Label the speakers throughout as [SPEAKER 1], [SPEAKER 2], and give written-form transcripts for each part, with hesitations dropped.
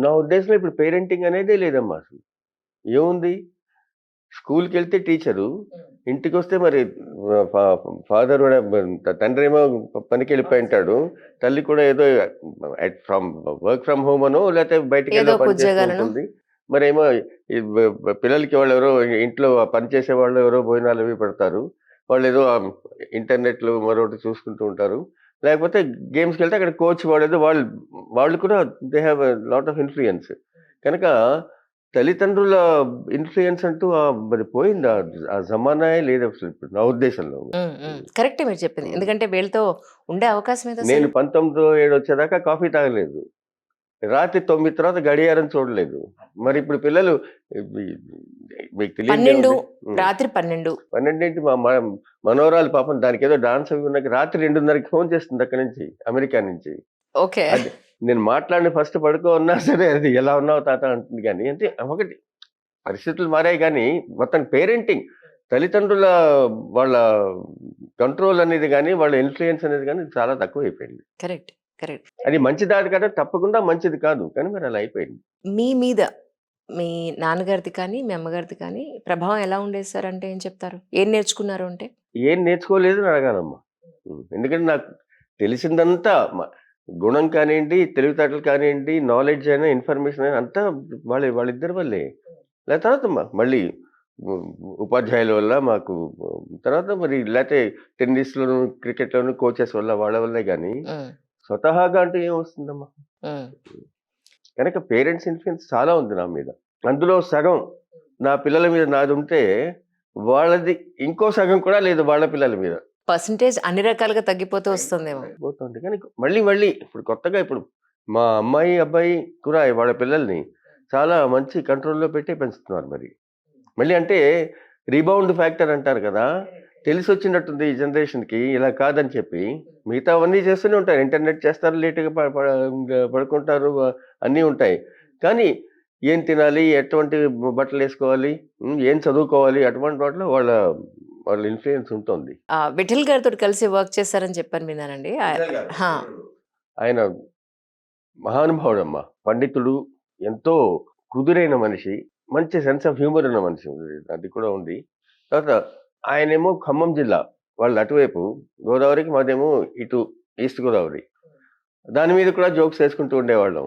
[SPEAKER 1] నా ఉద్దేశంలో ఇప్పుడు పేరెంటింగ్ అనేదే లేదమ్మా అసలు. ఏముంది? స్కూలుకెళ్తే టీచరు, ఇంటికొస్తే మరి ఫ ఫాదర్ గూడా తండ్రేమో పనికెళ్ళిపోయుంటాడు. తల్లి కూడా ఏదో ఫ్రమ్ వర్క్ ఫ్రమ్ హోమ్ అనో లేతే
[SPEAKER 2] ఏదో
[SPEAKER 1] బయటికెళ్ళో
[SPEAKER 2] ఒక
[SPEAKER 1] పని చేస్తూ
[SPEAKER 2] ఉద్యోగాలను.
[SPEAKER 1] ఉంటుంది. మరేమో ఈ పిల్లలకి వాళ్ళెవరో ఇంట్లో పని చేసేవాళ్ళు ఎవరో భోజనాలవి పెడతారు. వాళ్ళేదో ఇంటర్నెట్‌లో మరొకటి చూసుకుంటూ ఉంటారు. లేకపోతే గేమ్స్‌కెళ్తే అక్కడ కోచ్ వాడేదో వాళ్ళు కూడా they have a lot of influence. కనుక తల్లిదండ్రుల ఇన్‌ఫ్లూయన్స్ అంటూ మరి పోయింది. ఆ జమానాయే లేదసలిప్పుడు నా ఉద్దేశంలో.
[SPEAKER 2] కరెక్టే మీరు చెప్పింది.
[SPEAKER 1] హ్మ్.
[SPEAKER 2] ఎందుకంటే వీళ్ళతో ఉండే అవకాశం
[SPEAKER 1] నేను
[SPEAKER 2] ఏదసలు?
[SPEAKER 1] 19, 7 వచ్చేదాకా కాఫీ తాగలేదు. రాత్రి 9 తర్వాత గడియారం చూడలేదు. మరిప్పుడు పిల్లలు ఇవి మీకు
[SPEAKER 2] 12,
[SPEAKER 1] తెలియనిదేముంది? హ్మ్.
[SPEAKER 2] రాత్రి 12.
[SPEAKER 1] 12 మా మనవరాలు పాపం దానికేదో డాన్స్ అవి ఉన్నాయి. రాత్రి 2:30కి ఫోను చేస్తుంది అక్కడి నుంచి, అమెరికా నుంచి.
[SPEAKER 2] ఓకే.
[SPEAKER 1] అది నేను మాట్లాడిన ఫస్ట్ పడుకో అన్నా సరే అది ఎలా ఉన్నావు తాత అంటుంది గానీ, అంటే ఒకటి పరిస్థితులు మారాయి గానీ, మొత్తం పేరెంటింగ్ తల్లిదండ్రుల వాళ్ళ కంట్రోల్ అనేది గానీ, వాళ్ళ ఇన్‌ఫ్లూయన్స్ అనేది గానీ చాలా తక్కువైపోయింది.
[SPEAKER 2] కరెక్ట్. కరెక్ట్.
[SPEAKER 1] అది మంచి దారి కదా! తప్పకుండా మంచిది కాదు. కానీ మరి అలా అయిపోయింది.
[SPEAKER 2] మీ మీద మీ నాన్నగారిది కానీ, మీ అమ్మగారిది కానీ ప్రభావం ఎలా ఉండేది సార్ అంటే ఏం చెప్తారు? ఏం నేర్చుకున్నారు అంటే?
[SPEAKER 1] ఏం నేర్చుకోలేదు అని అడగాలమ్మా. ఎందుకంటే నాకు తెలిసిందంతా గుణం కానియండి, తెలివితేటలు కానియండి, నాలెడ్జ్ అయినా, ఇన్ఫర్మేషన్ అయినా అంతా వాళ్ళిద్దరి వల్లే. తర్వాత మళ్ళీ ఉ ఉపాధ్యాయుల వల్ల మాకు తర్వాత మరి లేతే టెన్నిస్‌లోను, క్రికెట్‌లోను కోచెస్ వల్ల వాళ్ళ వల్లే గానీ,
[SPEAKER 2] హ్మ్.
[SPEAKER 1] స్వతహాగా అంటూ ఏమొస్తుందమ్మా?
[SPEAKER 2] హ్మ్.
[SPEAKER 1] కనుక పేరెంట్స్ ఇన్‌ఫ్లూయన్స్ చాలా ఉంది నా మీద. అందులో సగం నా పిల్లల మీద నాదుంటే, వాళ్ళది ఇంకో సగం కూడా లేదు వాళ్ళ పిల్లల మీద.
[SPEAKER 2] పర్సెంటేజ్ అన్ని రకాలుగా తగ్గిపోతూ వస్తుందేమో.
[SPEAKER 1] తగ్గిపోతుంది. కానీ మళ్ళీ ఇప్పుడు కొత్తగా మా అమ్మాయి, అబ్బాయి కూడా వాళ్ళ పిల్లల్ని చాలా మంచి కంట్రోల్‌లో పెట్టి పెంచుతున్నారు మరి. మళ్ళీ అంటే రీబౌండ్ ఫ్యాక్టర్ అంటారు కదా! తెలిసొచ్చినట్టుంది ఈ జనరేషన్‌కి ఇలా కాదని చెప్పి. మిగతావన్నీ చేస్తూనే ఉంటారు. ఇంటర్నెట్ చేస్తారు, లేట్‌గా పడుకుంటారు. అన్నీ ఉంటాయి. కానీ ఏం తినాలి? ఎటువంటి బట్టలేసుకోవాలి? ఏం చదువుకోవాలి? అటువంటి వాటిలో వాళ్ళ ఇన్‌ఫ్లూయన్స్ ఉంటోంది.
[SPEAKER 2] విఠల్ గారితోటి కలిసి వర్క్ చేశారని చెప్పని విన్నానండి.
[SPEAKER 1] విఠల్ గారు.
[SPEAKER 2] హా!
[SPEAKER 1] ఆయన మహానుభావుడమ్మా. పండితుడు, ఎంతో కుదురైన మనిషి, మంచి సెన్స్ ఆఫ్ హ్యూమర్ ఉన్న మనిషి. అది కూడా ఉంది. తర్వాత ఆయనేమో ఖమ్మం జిల్లా. వాళ్ళు అటువైపు గోదావరికి, మాదేమో ఇటు ఈస్ట్ గోదావరి. దాని మీద కూడా జోక్స్ ఏసుకుంటూ ఉండేవాళ్ళం.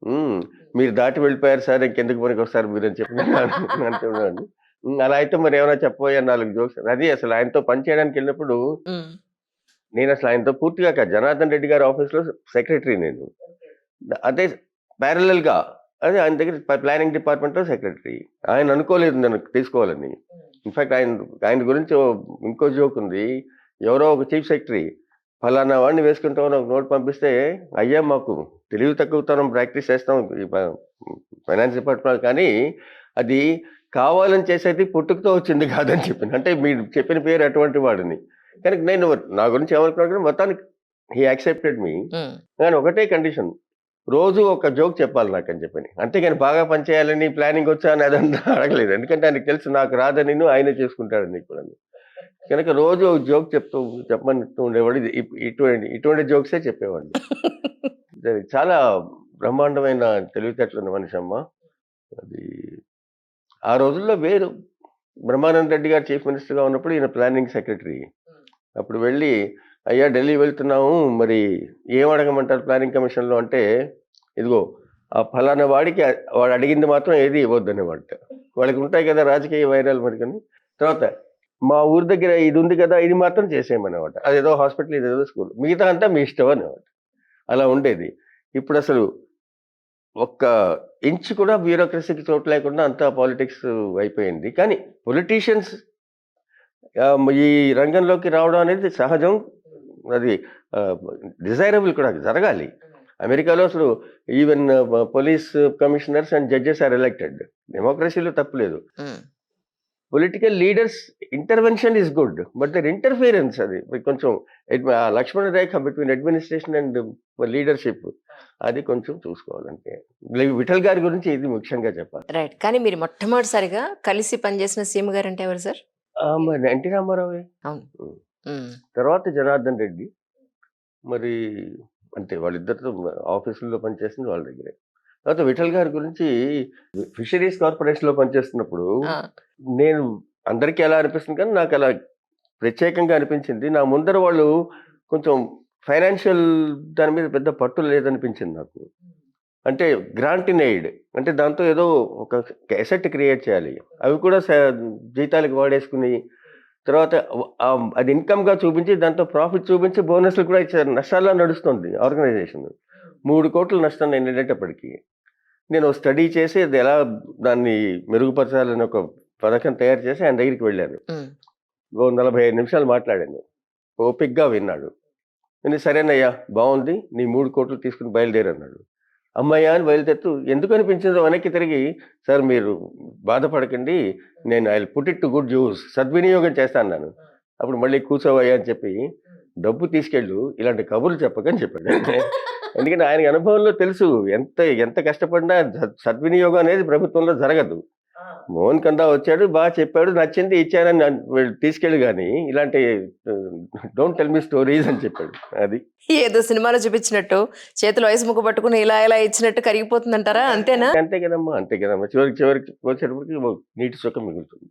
[SPEAKER 1] హ్మ్. మీరు దాటి వెళ్ళిపోయారు సార్ ఇంకెందుకు పనికొస్తారు మీరని చెప్పి అంటుండేవాడిని. అలా అయితే మరేమైనా చెప్పబోయా 4 జోక్స్. అది అసలు ఆయనతో పని చేయడానికెళ్ళినప్పుడు
[SPEAKER 2] హ్మ్.
[SPEAKER 1] నేనసలు ఆయనతో పూర్తిగా కాదు. జనార్దన్ రెడ్డి గారి ఆఫీస్‌లో సెక్రటరీ నేను. అదే ప్యారలెల్‌గా అదే ఆయన దగ్గర ప్లానింగ్ డిపార్ట్మెంట్‌లో సెక్రటరీ. ఆయన అనుకోలేదు నన్ను తీసుకోవాలని. ఇన్‌ఫాక్ట్ ఆయన గురించి ఇంకో జోక్ ఉంది. ఎవరో ఒక చీఫ్ సెక్రటరీ "ఫలానా వాడిని వేసుకుంటామని ఒక నోట్ పంపిస్తే, అయ్యా మాకు తెలివి తక్కువతనం ప్రాక్టీస్ చేస్తాం ఈ ఫైనాన్స్ డిపార్ట్మెంట్ కానీ, అది కావాలని చేసేది పుట్టుకతో వచ్చింది కాదని" చెప్పాను. అంటే మీరు చెప్పిన పేరు అటువంటి వాడిని. కానీ నేను నా గురించి ఏమనుకున్నాడు మొత్తానికి హి యాక్సెప్టెడ్ మీ.
[SPEAKER 2] హ్మ్.
[SPEAKER 1] కానీ ఒకటే కండిషన్. రోజు ఒక జోక్ చెప్పాలి నాకని చెప్పని. అంతేగాని బాగా పని చేయాలని ప్లానింగ్ వచ్చా అని అదంతా అడగలేదు. ఎందుకంటే ఆయనకి తెలుసు నాకు రాదనిను ఆయనే చేసుకుంటాడని కూడాను. కనుక రోజు ఒక జోక్ చెప్పమంటూ ఉండేవాడు. ఇది ఇటువంటి జోక్సే చెప్పేవాడిని. అది చాలా బ్రహ్మాండమైన తెలివితేటలున్న మనిషమ్మ. అది ఆ రోజుల్లో వేరు. బ్రహ్మానంద రెడ్డి గారు చీఫ్ మినిస్టర్‌గా ఉన్నప్పుడు ఈయన ప్లానింగ్ సెక్రటరీ. అప్పుడు వెళ్ళి, "అయ్యా ఢిల్లీ వెళ్తున్నాము. మరి ఏం అడగమంటారు ప్లానింగ్ కమిషన్‌లో" అంటే, "ఇదిగో ఆ ఫలానా వాడికి వాడు అడిగింది మాత్రం ఏది ఇవ్వద్దనేవాడట." వాళ్ళకి ఉంటాయి కదా రాజకీయ వైరాలు మరి కొన్ని. తర్వాత మా ఊరి దగ్గర ఇది ఉంది కదా! ఇది మాత్రం చేసేయమనేవాట. అదేదో హాస్పిటల్, ఇదేదో స్కూల్. మిగతా అంతా మీ ఇష్టం అనేవాడు. అలా ఉండేది. ఇప్పుడసలు ఒక్క ఇంచ్ కూడా బ్యూరోక్రసీకి చోటు లేకుండా అంతా పాలిటిక్స్ అయిపోయింది. కానీ పొలిటీషియన్స్ ఈ రంగంలోకి రావడం అనేది సహజం. అది ఆహ్, డిజైరబుల్ కూడా జరగాలి. అమెరికాలో అసలు even police commissioners and judges are elected. డెమోక్రసీలో తప్పులేదు.
[SPEAKER 2] Hmm.
[SPEAKER 1] Political leaders intervention is good. But their interference అది కొంచెం Lakshmana Rekha between administration and leadership అది కొంచెం చూసుకోవాలంతే. విఠల్ గారి గురించి ఇది ముఖ్యంగా చెప్పాలి.
[SPEAKER 2] రైట్. కానీ మీరు మొట్టమొదటిసారిగా కలిసి పనిచేసిన సీఎం గారంటే ఎవరు సార్?
[SPEAKER 1] మరి ఎన్టీ రామారావే.
[SPEAKER 2] అవును.
[SPEAKER 1] హ్మ్.
[SPEAKER 2] హ్మ్.
[SPEAKER 1] తర్వాత జనార్దన్ రెడ్డి. మరి అంతే వాళ్ళిద్దరితో ఆఫీసుల్లో పనిచేసింది వాళ్ళ దగ్గరే. తర్వాత విఠల్ గారి గురించి ఫిషరీస్ కార్పొరేషన్‌లో పనిచేస్తున్నప్పుడు
[SPEAKER 2] ఆ!
[SPEAKER 1] నేను అందరికీ ఎలా అనిపిస్తుంది కానీ నాకు అలా ప్రత్యేకంగా అనిపించింది. నా ముందర వాళ్ళు కొంచెం ఫైనాన్షియల్ దాని మీద పెద్ద పట్టు లేదనిపించింది నాకు. అంటే గ్రాంట్ ఇన్ ఎయిడ్ అంటే దాంతో ఏదో ఒక అసెట్ క్రియేట్ చేయాలి. అవి కూడా జీతాలకు వాడేసుకుని తర్వాత అది ఇన్‌కమ్‌గా చూపించి దాంతో ప్రాఫిట్ చూపించి బోనస్‌లు కూడా ఇచ్చారు. నష్టాల్లో నడుస్తుంది ఆర్గనైజేషన్. 3,00,00,000 నష్టం నేను వెళ్ళేటప్పటికి. నేను స్టడీ చేసి అది ఎలా దాన్ని మెరుగుపరచాలని ఒక పథకం తయారు చేసి ఆయన దగ్గరికి వెళ్ళాను.
[SPEAKER 2] హ్మ్.
[SPEAKER 1] ఓ 45 నిమిషాలు మాట్లాడాను. ఓపికగా విన్నాడు. నేను సరేనయ్యా బావుంది. నీ 3,00,00,000 తీసుకొని బయలుదేరన్నాడు. హమ్మయ్య! అని బయలుదేరుతూ ఎందుకనిపించిందో వెనక్కి తిరిగి, సార్ మీరు బాధపడకండి. నేను I will put it to good use సద్వినియోగం చేస్తానన్నాను. అప్పుడు మళ్ళీ కూర్చోవయ్యా అని చెప్పి, డబ్బు తీసుకెళ్ళు ఇలాంటి కబుర్లు చెప్పకని చెప్పాడు. ఎందుకంటే ఆయనకి అనుభవంలో తెలుసు. ఎంత ఎంత కష్టపడినా సద్వినియోగం అనేది ప్రభుత్వంలో జరగదు. మోహన్ కందా వచ్చాడు, చెప్పాడు, నచ్చింది ఇచ్చానని తీసుకెళ్ళు గానీ, ఇలాంటి డోంట్ టెల్ మీ స్టోరీస్ అని చెప్పాడు. అది.
[SPEAKER 2] ఏదో సినిమాలో చూపించినట్టు చేతిలో ఐస్ ముక్క పట్టుకుని ఇలా ఇలా ఇచ్చినట్టు కరిగిపోతుందంటారా? అంతేనా?
[SPEAKER 1] అంతే కదమ్మా! అంతే కదమ్మా! చివరికి చివరికి వచ్చేటప్పటికి నీటి చుక్క మిగులుతుంది.